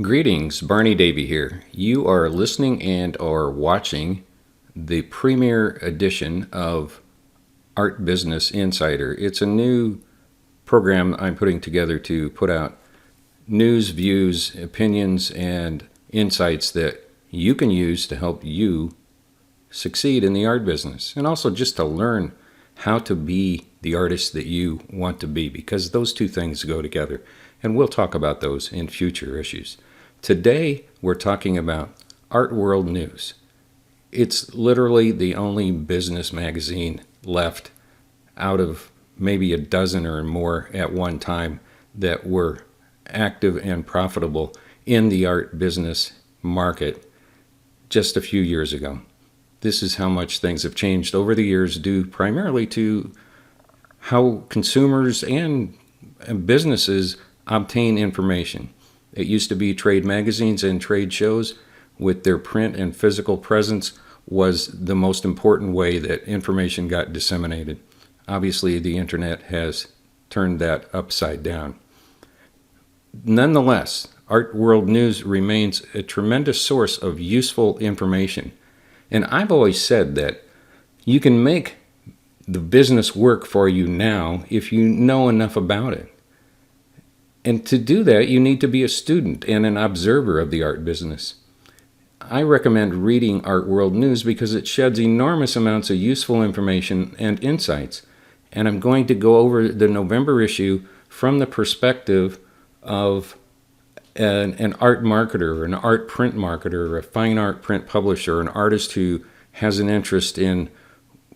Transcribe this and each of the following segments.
Greetings, Barney Davy here. You are listening and or watching the premiere edition of Art Business Insider. It's a new program I'm putting together to put out news, views, opinions, and insights that you can use to help you succeed in the art business, and also just to learn how to be the artist that you want to be, because those two things go together, and we'll talk about those in future issues. Today, we're talking about Art World News. It's literally the only business magazine left out of maybe a dozen or more at one time that were active and profitable in the art business market just a few years ago. This is how much things have changed over the years, due primarily to how consumers and businesses obtain information. It used to be trade magazines and trade shows with their print and physical presence was the most important way that information got disseminated. Obviously, the internet has turned that upside down. Nonetheless, Art World News remains a tremendous source of useful information. And I've always said that you can make the business work for you now if you know enough about it. And to do that, you need to be a student and an observer of the art business. I recommend reading Art World News because it sheds enormous amounts of useful information and insights. And I'm going to go over the November issue from the perspective of an art marketer, an art print marketer, a fine art print publisher, an artist who has an interest in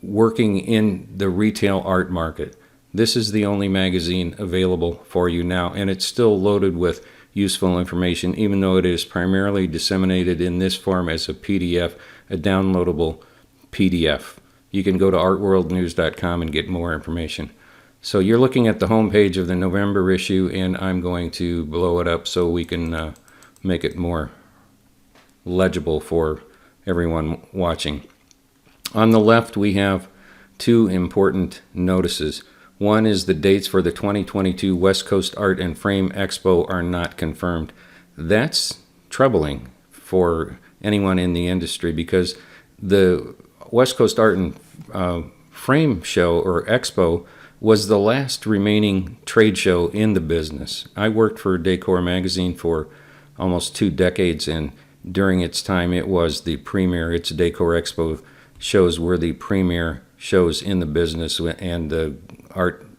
working in the retail art market. This is the only magazine available for you now, and it's still loaded with useful information, even though it is primarily disseminated in this form as a PDF, a downloadable PDF. You can go to artworldnews.com and get more information. So you're looking at the homepage of the November issue, and I'm going to blow it up so we can make it more legible for everyone watching. On the left, we have two important notices. One is the dates for the 2022 West Coast Art and Frame Expo are not confirmed. That's troubling for anyone in the industry because the West Coast Art and Frame Show or Expo was the last remaining trade show in the business. I worked for Decor magazine for almost 2 decades, and during its time it was the premier. Its Decor Expo shows were the premier shows in the business, and the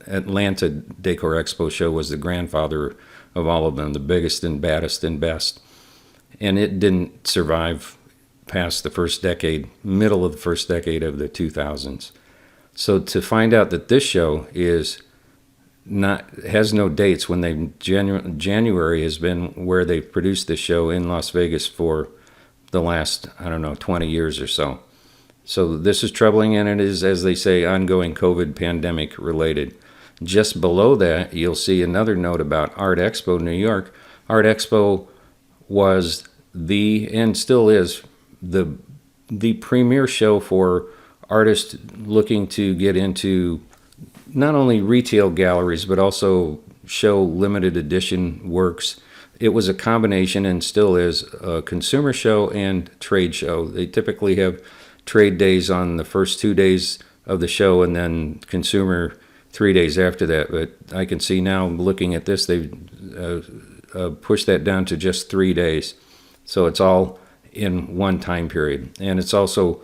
Atlanta Decor Expo show was the grandfather of all of them, the biggest and baddest and best. And it didn't survive past the first decade, middle of the first decade of the 2000s. So to find out that this show has no dates when January has been where they've produced this show in Las Vegas for the last, 20 years or so. So this is troubling, and it is, as they say, ongoing COVID pandemic related. Just below that, you'll see another note about Art Expo New York. Art Expo was and still is the premier show for artists looking to get into not only retail galleries, but also show limited edition works. It was a combination, and still is, a consumer show and trade show. They typically have trade days on the first 2 days of the show, and then consumer 3 days after that. But I can see now, looking at this, they've pushed that down to just 3 days. So it's all in one time period. And it's also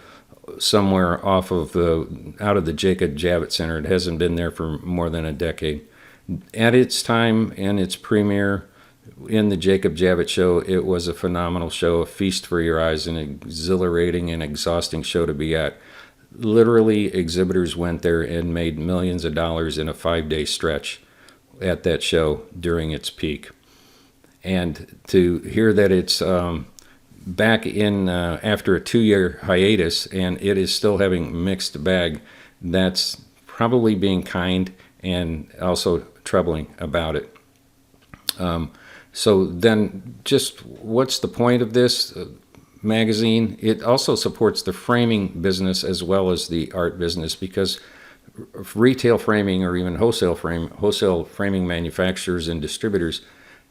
somewhere out of the Jacob Javits Center. It hasn't been there for more than a decade. At its time and its premiere in the Jacob Javits show, it was a phenomenal show, a feast for your eyes, an exhilarating and exhausting show to be at. Literally, exhibitors went there and made millions of dollars in a 5-day stretch at that show during its peak. And to hear that it's back in after a 2-year hiatus, and it is still having mixed bag, that's probably being kind and also troubling about it. So then just what's the point of this magazine? It also supports the framing business as well as the art business, because retail framing or even wholesale framing manufacturers and distributors,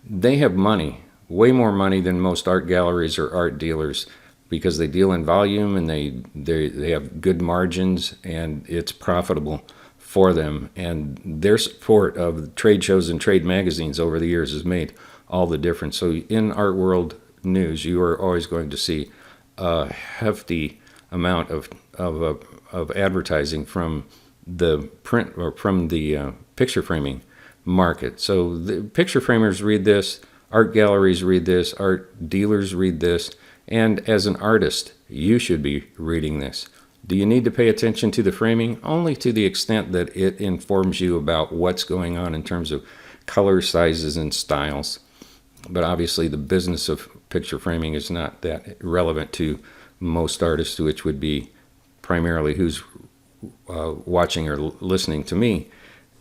they have money way more money than most art galleries or art dealers because they deal in volume and they have good margins and it's profitable for them. And their support of trade shows and trade magazines over the years has made all the difference. So in Art World News, you are always going to see a hefty amount of advertising from the print or from the picture framing market. So the picture framers read this, art galleries read this, art dealers read this, and as an artist, you should be reading this. Do you need to pay attention to the framing? Only to the extent that it informs you about what's going on in terms of color, sizes, and styles. But obviously the business of picture framing is not that relevant to most artists, which would be primarily who's watching or listening to me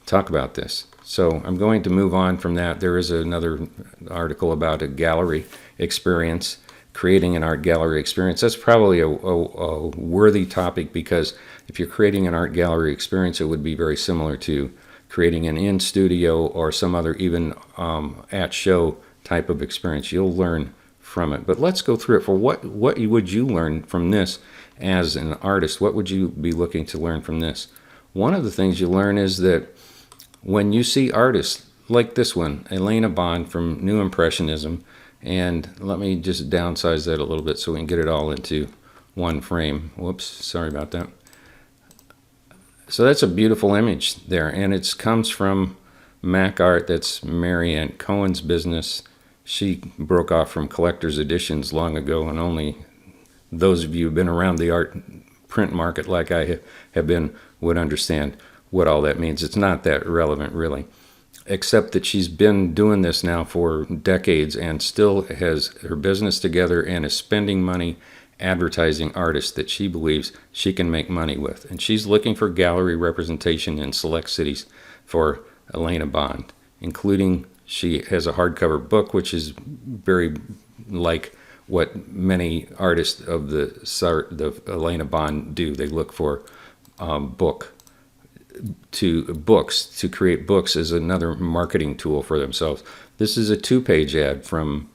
talk about this. So I'm going to move on from that. There is another article about a gallery experience, creating an art gallery experience. That's probably a worthy topic because if you're creating an art gallery experience, it would be very similar to creating an in-studio or some other even at-show type of experience. You'll learn from it. But let's go through it. For what would you learn from this as an artist? What would you be looking to learn from this? One of the things you learn is that when you see artists like this one, Elena Bond from New Impressionism, and let me just downsize that a little bit so we can get it all into one frame. Whoops, sorry about that. So that's a beautiful image there, and it comes from Mac Art. That's Marianne Cohen's business. She broke off from collector's editions long ago, and only those of you who've been around the art print market like I have been would understand what all that means. It's not that relevant, really, except that she's been doing this now for decades and still has her business together and is spending money advertising artists that she believes she can make money with. And she's looking for gallery representation in select cities for Elena Bond, including she has a hardcover book, which is very like what many artists of the Elena Bond do. They look for books to create books as another marketing tool for themselves. This is a 2-page ad from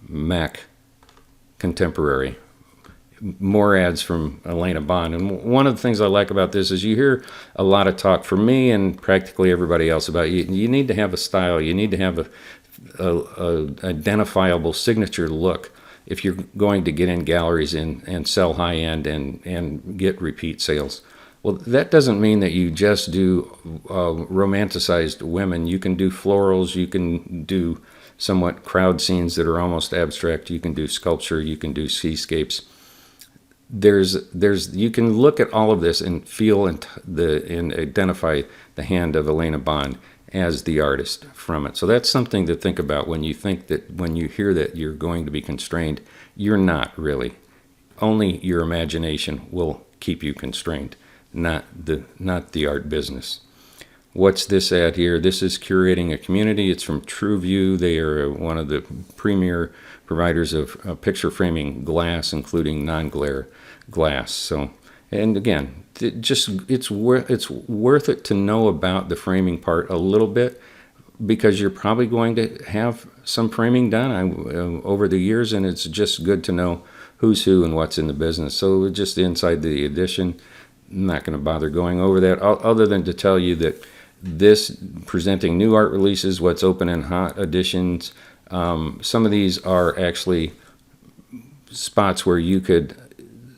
Mac Contemporary. More ads from Elena Bond. And one of the things I like about this is you hear a lot of talk from me and practically everybody else about you need to have a style. You need to have a identifiable signature look if you're going to get in galleries and sell high end and get repeat sales. Well, that doesn't mean that you just do romanticized women. You can do florals. You can do somewhat crowd scenes that are almost abstract. You can do sculpture. You can do seascapes. You can look at all of this and feel and identify the hand of Elena Bond as the artist from it. So that's something to think about when you hear that you're going to be constrained. You're not really. Only your imagination will keep you constrained, not the art business. What's this ad here? This is Curating a Community. It's from TrueView. They are one of the premier providers of picture framing glass, including non-glare glass. So, and again, it's worth it to know about the framing part a little bit because you're probably going to have some framing done over the years, and it's just good to know who's who and what's in the business. So just inside the edition, I'm not going to bother going over that other than to tell you that this presenting new art releases, what's open and hot editions. Some of these are actually spots where you could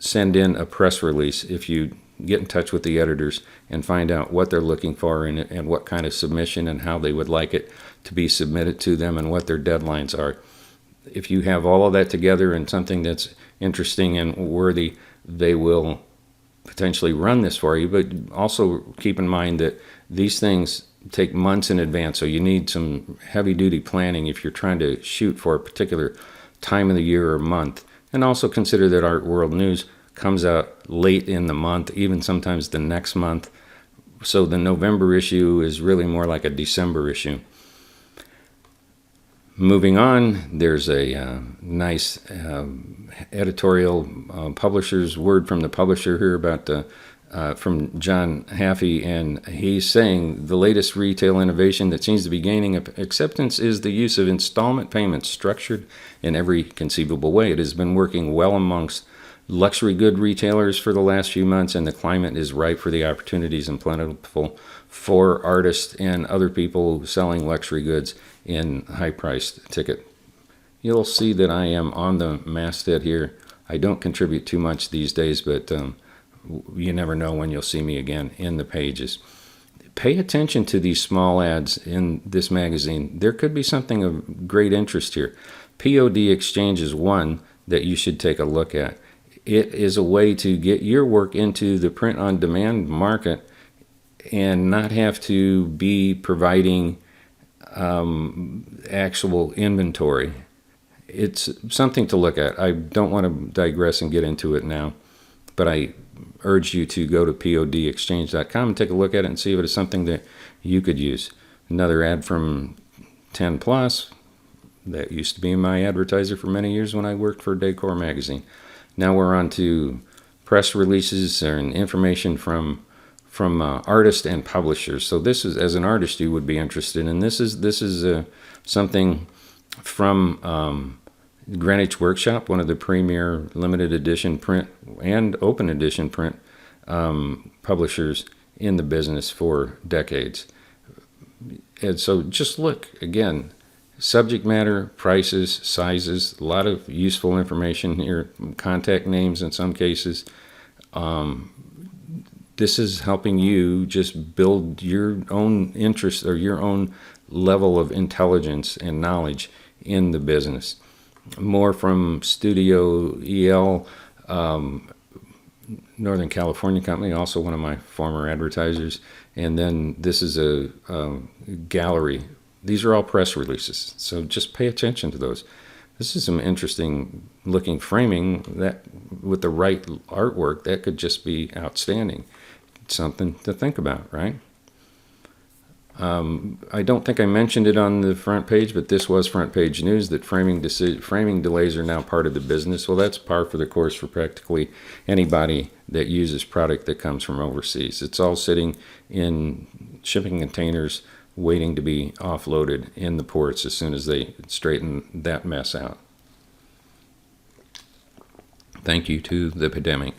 send in a press release if you get in touch with the editors and find out what they're looking for and what kind of submission and how they would like it to be submitted to them and what their deadlines are. If you have all of that together and something that's interesting and worthy, they will potentially run this for you. But also keep in mind that these things take months in advance, so you need some heavy-duty planning if you're trying to shoot for a particular time of the year or month. And also consider that Art World News comes out late in the month, even sometimes the next month. So the November issue is really more like a December issue. Moving on, there's a nice editorial publisher's word from the publisher here about from John Haffey, and he's saying the latest retail innovation that seems to be gaining acceptance is the use of installment payments structured in every conceivable way. It has been working well amongst luxury good retailers for the last few months, and the climate is ripe for the opportunities and plentiful for artists and other people selling luxury goods in high-priced ticket. You'll see that I am on the masthead here. I don't contribute too much these days, but you never know when you'll see me again in the pages. Pay attention to these small ads in this magazine. There could be something of great interest here. POD Exchange is one that you should take a look at. It is a way to get your work into the print-on-demand market and not have to be providing actual inventory. It's something to look at. I don't want to digress and get into it now, but I urge you to go to podexchange.com and take a look at it and see if it is something that you could use. Another ad from 10 Plus. That used to be my advertiser for many years when I worked for Decor Magazine. Now we're on to press releases and information from artists and publishers. So this is, as an artist, you would be interested in. This is something from Greenwich Workshop, one of the premier limited edition print and open edition print publishers in the business for decades. And so just look, again, subject matter, prices, sizes, a lot of useful information here, contact names in some cases. This is helping you just build your own interest or your own level of intelligence and knowledge in the business. More from Studio EL, Northern California company, also one of my former advertisers. And then this is a gallery. These are all press releases, so just pay attention to those. This is some interesting looking framing that with the right artwork, that could just be outstanding. Something to think about, right? I don't think I mentioned it on the front page, but this was front page news that framing delays are now part of the business. Well, that's par for the course for practically anybody that uses product that comes from overseas. It's all sitting in shipping containers waiting to be offloaded in the ports as soon as they straighten that mess out. Thank you to the pandemic.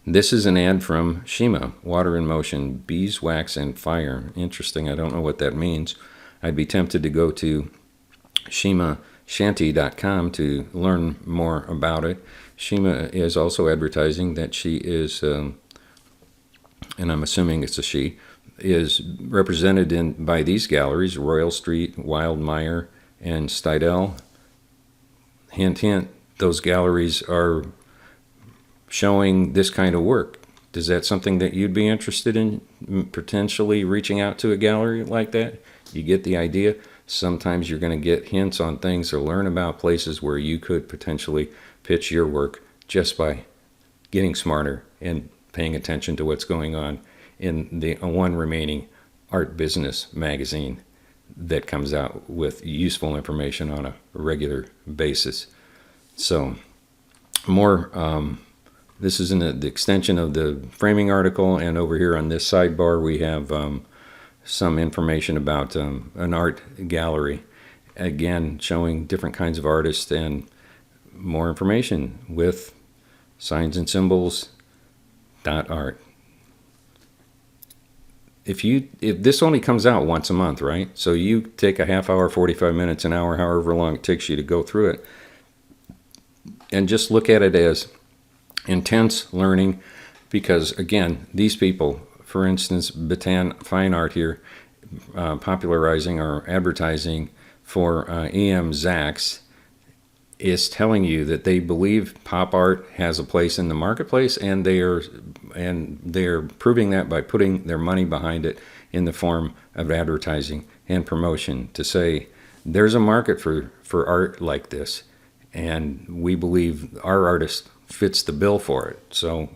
This is an ad from Shima, Water in Motion, Beeswax and Fire. Interesting, I don't know what that means. I'd be tempted to go to shimashanty.com to learn more about it. Shima is also advertising that she is, and I'm assuming it's a she, is represented by these galleries, Royal Street, Wildmeyer, and Stidel. Hint, hint, those galleries are showing this kind of work. Is that something that you'd be interested in, potentially reaching out to a gallery like that? You get the idea. Sometimes you're going to get hints on things or learn about places where you could potentially pitch your work just by getting smarter and paying attention to what's going on in the one remaining art business magazine that comes out with useful information on a regular basis. So more this is in the extension of the framing article, and over here on this sidebar we have some information about an art gallery, again showing different kinds of artists and more information with signs and symbols .art. If this only comes out once a month, right? So you take a half hour, 45 minutes, an hour, however long it takes you to go through it, and just look at it as intense learning, because again, these people, for instance, Bataan Fine Art here, popularizing or advertising for EM Zaks, is telling you that they believe pop art has a place in the marketplace, and they're proving that by putting their money behind it in the form of advertising and promotion to say there's a market for art like this, and we believe our artist fits the bill for it. So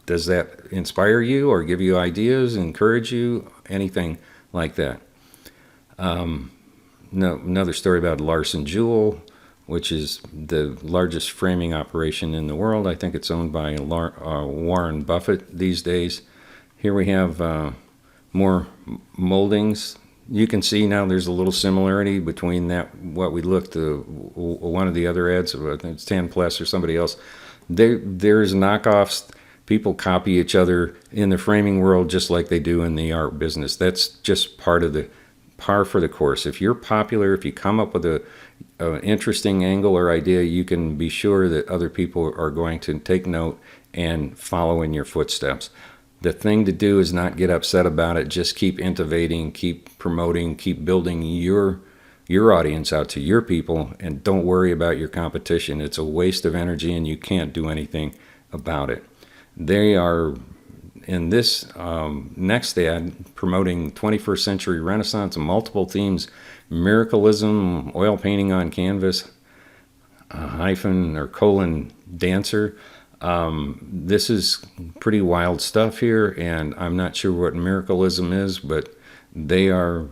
does that inspire you or give you ideas, encourage you, anything like that? No, another story about Larson Jewell, which is the largest framing operation in the world. I think it's owned by Warren Buffett these days. Here we have more moldings. You can see now there's a little similarity between that, what we looked to one of the other ads, I think it's 10 Plus or somebody else. There's knockoffs. People copy each other in the framing world just like they do in the art business. That's just part of the par for the course. If you're popular, if you come up with a interesting angle or idea, you can be sure that other people are going to take note and follow in your footsteps. The thing to do is not get upset about it. Just keep innovating, keep promoting, keep building your audience out to your people, and don't worry about your competition. It's a waste of energy and you can't do anything about it. They are, in this next ad, promoting 21st century Renaissance, multiple themes: miracleism, oil painting on canvas, hyphen or colon dancer. This is pretty wild stuff here, and I'm not sure what miracleism is, but they are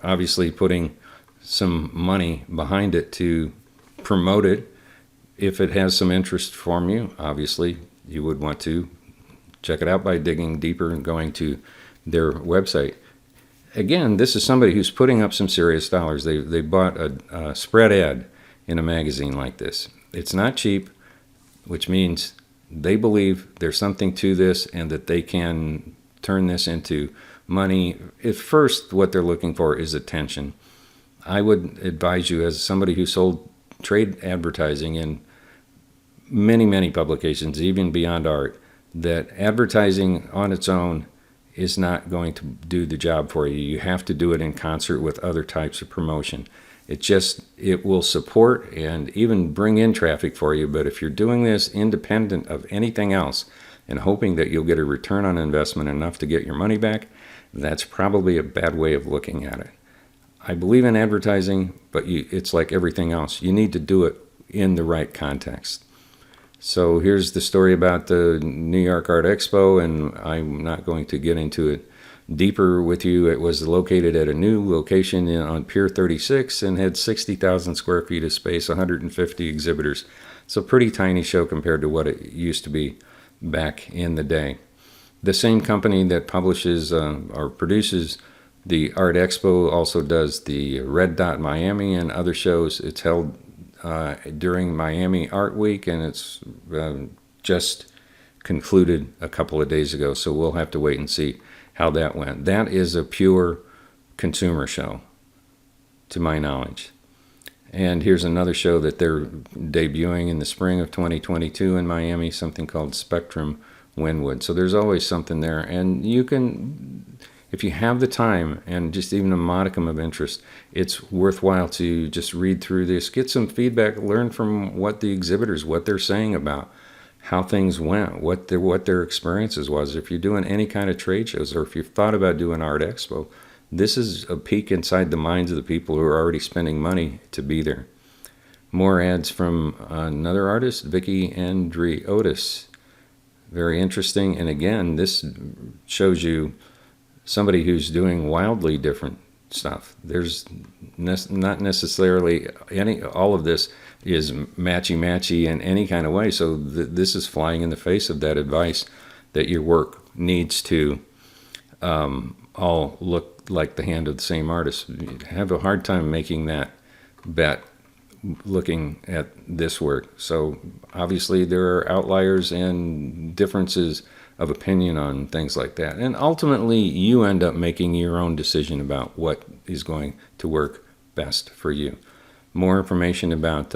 obviously putting some money behind it to promote it. If it has some interest from you, obviously you would want to check it out by digging deeper and going to their website. Again, this is somebody who's putting up some serious dollars. They bought a spread ad in a magazine like this. It's not cheap, which means they believe there's something to this and that they can turn this into money. At first, what they're looking for is attention. I would advise you, as somebody who sold trade advertising in many, many publications, even beyond art, that advertising on its own is not going to do the job for you. You have to do it in concert with other types of promotion. It will support and even bring in traffic for you, but if you're doing this independent of anything else and hoping that you'll get a return on investment enough to get your money back, that's probably a bad way of looking at it. I believe in advertising, but it's like everything else. You need to do it in the right context. So here's the story about the New York Art Expo, and I'm not going to get into it deeper with you. It was located at a new location on Pier 36 and had 60,000 square feet of space, 150 exhibitors. It's a pretty tiny show compared to what it used to be back in the day. The same company that publishes or produces the Art Expo also does the Red Dot Miami and other shows. It's held during Miami Art Week, and it's just concluded a couple of days ago, so we'll have to wait and see how that went. That is a pure consumer show, to my knowledge. And here's another show that they're debuting in the spring of 2022 in Miami, something called Spectrum Wynwood. So there's always something there, and you can, if you have the time and just even a modicum of interest, it's worthwhile to just read through this, get some feedback, learn from what the exhibitors, what they're saying about how things went, what their experiences was. If you're doing any kind of trade shows, or if you've thought about doing Art Expo, this is a peek inside the minds of the people who are already spending money to be there. More ads from another artist, Vicky Andriotis. Very interesting. And again, this shows you somebody who's doing wildly different stuff. There's not necessarily all of this is matchy-matchy in any kind of way. So this is flying in the face of that advice that your work needs to all look like the hand of the same artist. You have a hard time making that bet looking at this work. So obviously there are outliers and differences of opinion on things like that. And ultimately, you end up making your own decision about what is going to work best for you. More information about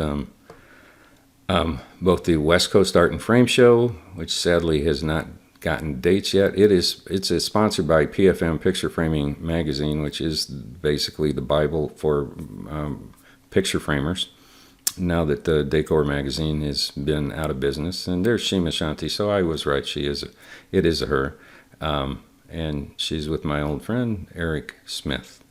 both the West Coast Art and Frame Show, which sadly has not gotten dates yet. It's sponsored by PFM Picture Framing Magazine, which is basically the Bible for picture framers, now that the Decor magazine has been out of business. And there's Shima Shanti, so I was right. It is a her. And she's with my old friend, Eric Smith.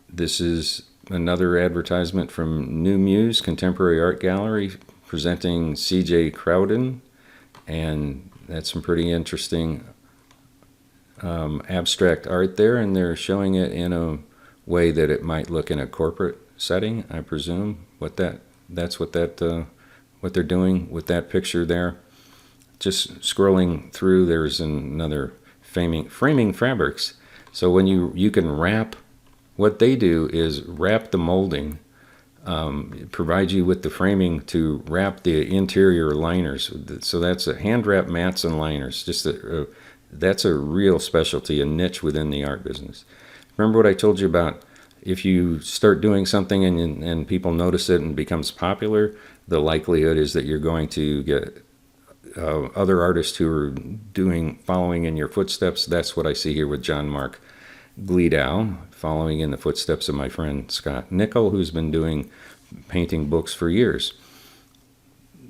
This is another advertisement from New Muse Contemporary Art Gallery presenting C.J. Crowden. And that's some pretty interesting abstract art there. And they're showing it in a way that it might look in a corporate setting, I presume. That's what what they're doing with that picture there. Just scrolling through, there's another framing fabrics. So when you can wrap, what they do is wrap the molding, provide you with the framing to wrap the interior liners. So that's a hand wrap mats and liners. That's a real specialty, a niche within the art business. Remember what I told you about? If you start doing something and people notice it and it becomes popular, the likelihood is that you're going to get other artists who are following in your footsteps. That's what I see here with John Mark Gleedow, following in the footsteps of my friend Scott Nickel, who's been painting books for years.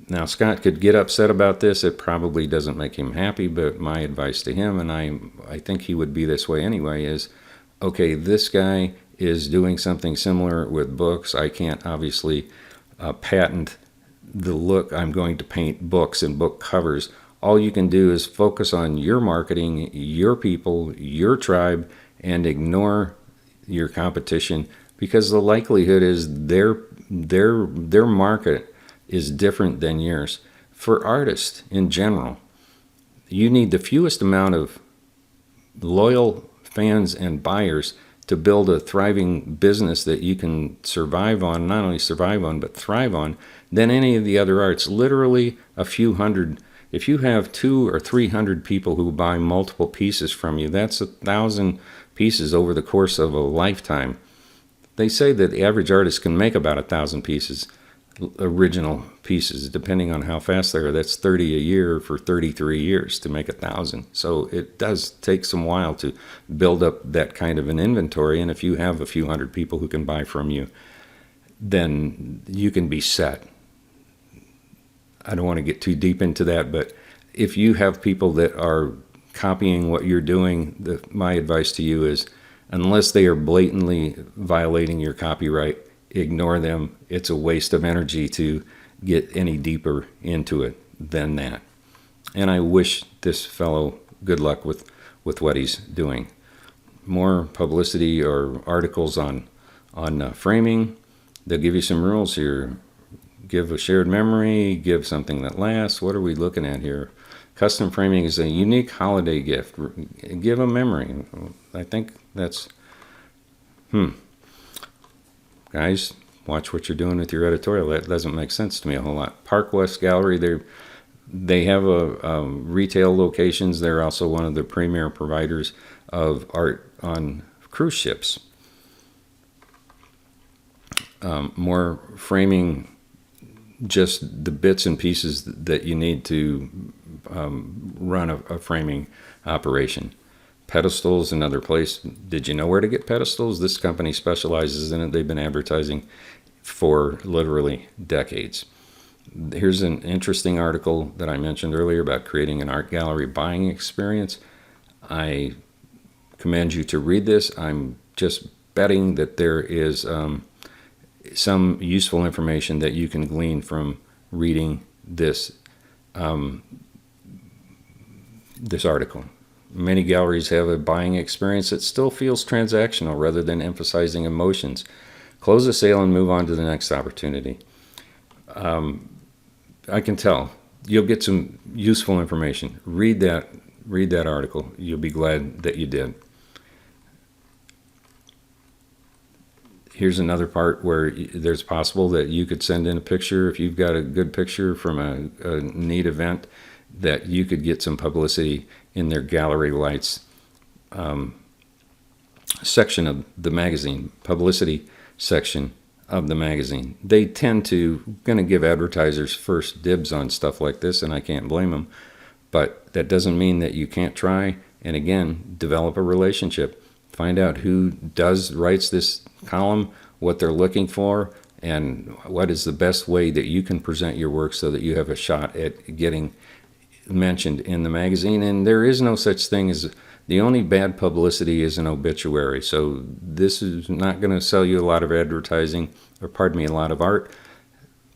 Now, Scott could get upset about this. It probably doesn't make him happy, but my advice to him, and I think he would be this way anyway, is, okay, this guy is doing something similar with books. I can't obviously patent the look. I'm going to paint books and book covers. All you can do is focus on your marketing, your people, your tribe, and ignore your competition, because the likelihood is their market is different than yours. For artists in general, you need the fewest amount of loyal fans and buyers to build a thriving business that you can survive on, not only survive on, but thrive on, than any of the other arts. Literally a few hundred. If you have 200 or 300 people who buy multiple pieces from you, that's 1,000 pieces over the course of a lifetime. They say that the average artist can make about 1,000 pieces, original pieces, depending on how fast they are. That's 30 a year for 33 years to make 1,000. So it does take some while to build up that kind of an inventory. And if you have a few hundred people who can buy from you, then you can be set. I don't want to get too deep into that, but if you have people that are copying what you're doing, my advice to you is, unless they are blatantly violating your copyright, ignore them. It's a waste of energy to get any deeper into it than that. And I wish this fellow good luck with what he's doing. More publicity or articles on framing. They'll give you some rules here. Give a shared memory, give something that lasts. What are we looking at here? Custom framing is a unique holiday gift. Give a memory. I think that's, Guys, watch what you're doing with your editorial. That doesn't make sense to me a whole lot. Park West Gallery, they have retail locations. They're also one of the premier providers of art on cruise ships. More framing, just the bits and pieces that you need to run a framing operation. Pedestals, another place. Did you know where to get pedestals? This company specializes in it. They've been advertising for literally decades. Here's an interesting article that I mentioned earlier about creating an art gallery buying experience. I commend you to read this. I'm just betting that there is some useful information that you can glean from reading this article. Many galleries have a buying experience that still feels transactional rather than emphasizing emotions. Close the sale and move on to the next opportunity. I can tell you'll get some useful information. Read that article. You'll be glad that you did. Here's another part where there's possible that you could send in a picture. If you've got a good picture from a neat event, that you could get some publicity in their gallery lights section of the magazine, publicity section of the magazine. They tend to going to give advertisers first dibs on stuff like this, and I can't blame them. But that doesn't mean that you can't try and, again, develop a relationship. Find out who writes this column, what they're looking for, and what is the best way that you can present your work so that you have a shot at getting mentioned in the magazine. And there is no such thing as, the only bad publicity is an obituary. So this is not going to sell you a lot of advertising, or pardon me, a lot of art,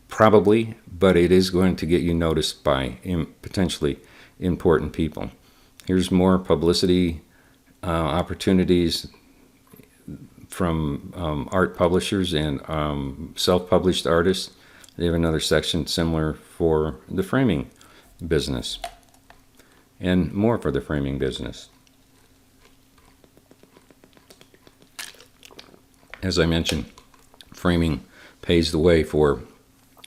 probably, but it is going to get you noticed by potentially important people. Here's more publicity opportunities. from art publishers and self-published artists. They have another section similar for the framing business and more for the framing business. As I mentioned, framing pays the way for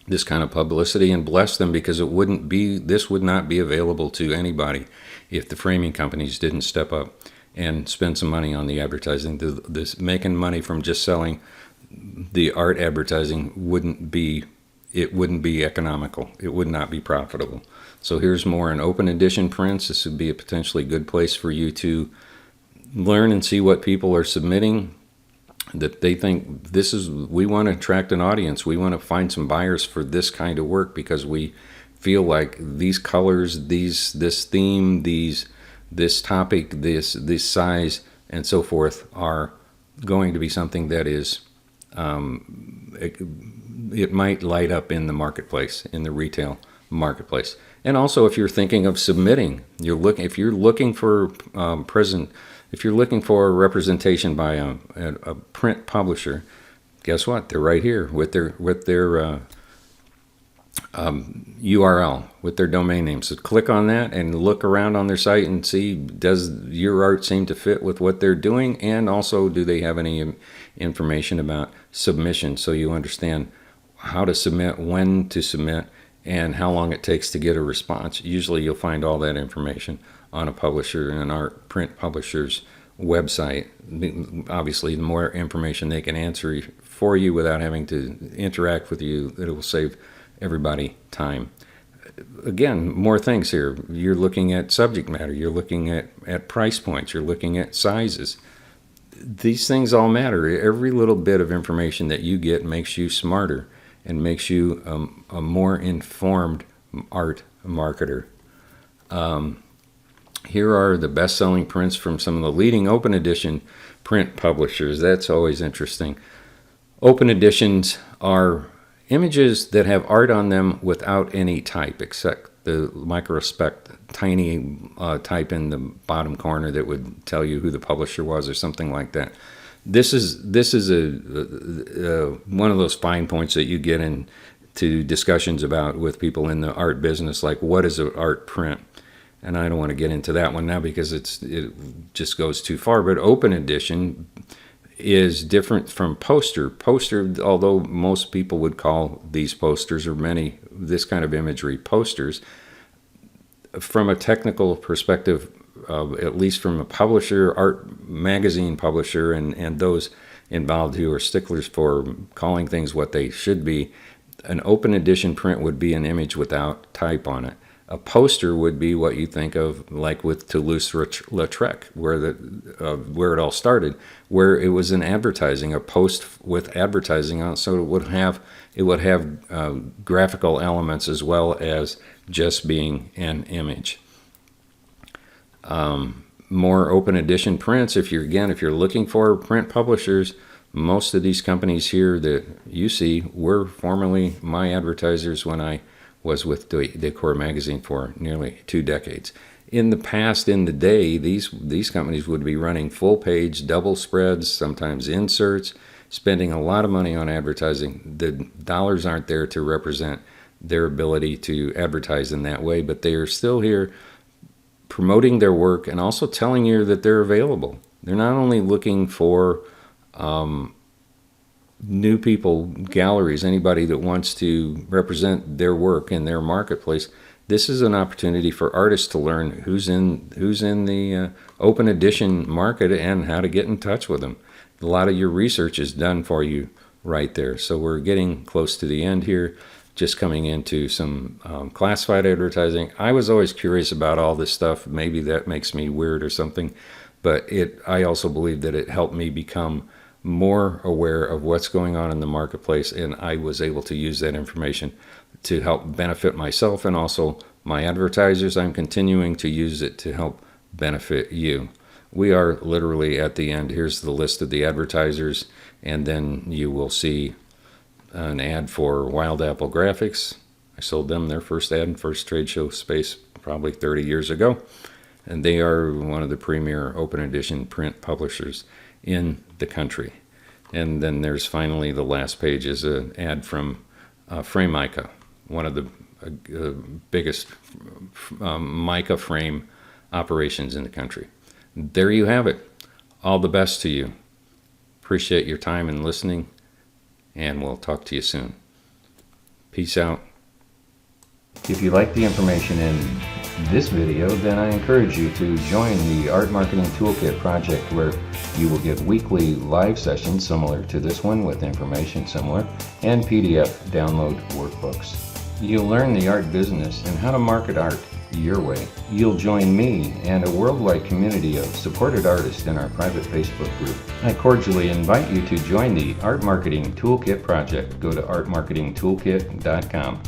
this kind of publicity, and bless them, because this would not be available to anybody if the framing companies didn't step up and spend some money on the advertising. This making money from just selling the art advertising wouldn't be economical. It would not be profitable. So here's more in open edition prints. This would be a potentially good place for you to learn and see what people are submitting, that they think we want to attract an audience. We want to find some buyers for this kind of work because we feel like these colors, this theme, this topic, this size, and so forth are going to be something that is, it might light up in the marketplace, in the retail marketplace. And also, if you're thinking of submitting, if you're looking for a representation by a print publisher, guess what? They're right here with their URL, with their domain name. So click on that and look around on their site and see, does your art seem to fit with what they're doing? And also, do they have any information about submission, so you understand how to submit, when to submit, and how long it takes to get a response. Usually you'll find all that information on a publisher and an art print publisher's website. Obviously, the more information they can answer for you without having to interact with you, it will save everybody time. Again, more things here. You're looking at subject matter. You're looking at price points. You're looking at sizes. These things all matter. Every little bit of information that you get makes you smarter and makes you a more informed art marketer. Here are the best-selling prints from some of the leading open edition print publishers. That's always interesting. Open editions are images that have art on them without any type, except the microspec tiny type in the bottom corner that would tell you who the publisher was or something like that. This is one of those fine points that you get into discussions about with people in the art business, like what is an art print? And I don't want to get into that one now because it just goes too far. But open edition is different from poster. Poster, although most people would call these posters, or this kind of imagery, posters, from a technical perspective, at least from a publisher, art magazine publisher, and those involved who are sticklers for calling things what they should be, an open edition print would be an image without type on it. A poster would be what you think of, like with Toulouse-Lautrec, where it all started, where it was an advertising, a post with advertising on it, so it would have graphical elements as well as just being an image. More open edition prints. If you're looking for print publishers, most of these companies here that you see were formerly my advertisers when I was with Decor Magazine for nearly 2 decades. In the past, in the day, these companies would be running full page, double spreads, sometimes inserts, spending a lot of money on advertising. The dollars aren't there to represent their ability to advertise in that way, but they are still here promoting their work and also telling you that they're available. They're not only looking for new people, galleries, anybody that wants to represent their work in their marketplace. This is an opportunity for artists to learn who's in the open edition market and how to get in touch with them. A lot of your research is done for you right there. So we're getting close to the end here, just coming into some classified advertising. I was always curious about all this stuff. Maybe that makes me weird or something, but I also believe that it helped me become more aware of what's going on in the marketplace, and I was able to use that information to help benefit myself and also my advertisers. I'm continuing to use it to help benefit you. We are literally at the end. Here's the list of the advertisers, and then you will see an ad for Wild Apple Graphics. I sold them their first trade show space probably 30 years ago, and they are one of the premier open edition print publishers in the country. And then there's finally the last page is an ad from Frame Mica, one of the biggest mica frame operations in the country. There you have it. All the best to you. Appreciate your time and listening, and we'll talk to you soon. Peace out. If you like the information in this video, then I encourage you to join the Art Marketing Toolkit project, where you will get weekly live sessions similar to this one with information similar, and PDF download workbooks. You'll learn the art business and how to market art your way. You'll join me and a worldwide community of supported artists in our private Facebook group. I cordially invite you to join the Art Marketing Toolkit project. Go to artmarketingtoolkit.com.